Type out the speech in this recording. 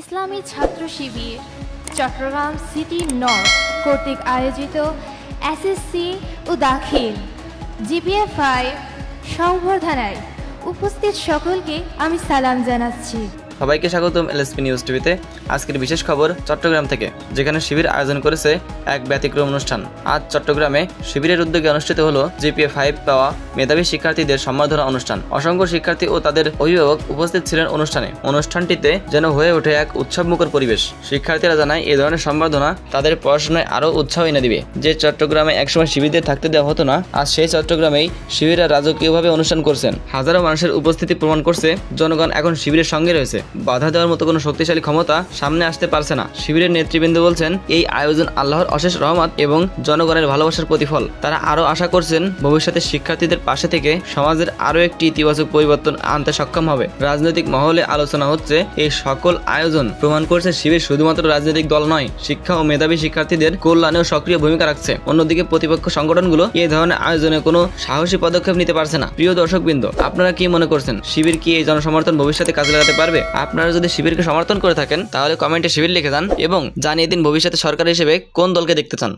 ইসলামী ছাত্র শিবির Chittagong city north কর্তৃক আয়োজিত এসএসসি ও দাখিল GPA-5 সংবর্ধনায় উপস্থিত সকলকে আমি সালাম জানাচ্ছি। সবাইকে স্বাগতম LSP নিউজ টিভিতে। আজকের বিশেষ খবর চট্টগ্রাম থেকে, যেখানে শিবির আয়োজন করেছে এক ব্যতিক্রম অনুষ্ঠান। আজ চট্টগ্রামে শিবিরের উদ্যোগে অনুষ্ঠিত হলো GPA-5 পাওয়া মেধাবী শিক্ষার্থীদের সম্বর্ধনা অনুষ্ঠান। অসংখ্য শিক্ষার্থী ও তাদের অভিভাবক উপস্থিত ছিলেন অনুষ্ঠানে। অনুষ্ঠানটিতে যেন হয়ে ওঠে এক উৎসবমুখর পরিবেশ। শিক্ষার্থীরা জানায় এই ধরনের সম্বর্ধনা তাদের পড়াশোনায় আরও উৎসাহ এনে দিবে। যে চট্টগ্রামে একসময় শিবিরদের থাকতে দেওয়া হতো না, আজ সেই চট্টগ্রামেই শিবিররা রাজকীয়ভাবে অনুষ্ঠান করছেন। হাজারো মানুষের উপস্থিতি প্রমাণ করছে জনগণ এখন শিবিরের সঙ্গে রয়েছে। বাধা দেওয়ার মতো কোনো শক্তিশালী ক্ষমতা সামনে আসতে পারছে না। শিবিরের নেতৃবৃন্দ বলছেন, এই আয়োজন আল্লাহর অশেষ রহমত এবং জনগণের ভালোবাসার প্রতিফল। তারা আরও আশা করছেন ভবিষ্যতে শিক্ষার্থীদের পাশে থেকে সমাজের আরও একটি ইতিবাচক পরিবর্তন আনতে সক্ষম হবে। রাজনৈতিক মহলে আলোচনা হচ্ছে, এই সকল আয়োজন প্রমাণ করছে শিবির শুধুমাত্র রাজনৈতিক দল নয়, শিক্ষা ও মেধাবী শিক্ষার্থীদের কল্যাণেও সক্রিয় ভূমিকা রাখছে। অন্যদিকে প্রতিপক্ষ সংগঠনগুলো এই ধরনের আয়োজনে কোনো সাহসী পদক্ষেপ নিতে পারছে না। প্রিয় দর্শকবৃন্দ, আপনারা কি মনে করছেন, শিবির কি এই জনসমর্থন ভবিষ্যতে কাজে লাগাতে পারবে? আপনারা যদি শিবিরকে সমর্থন করে থাকেন তাহলে কমেন্টে শিবির লিখে যান এবং জানিয়ে দিন ভবিষ্যতে সরকার হিসেবে কোন দলকে দেখতে চান।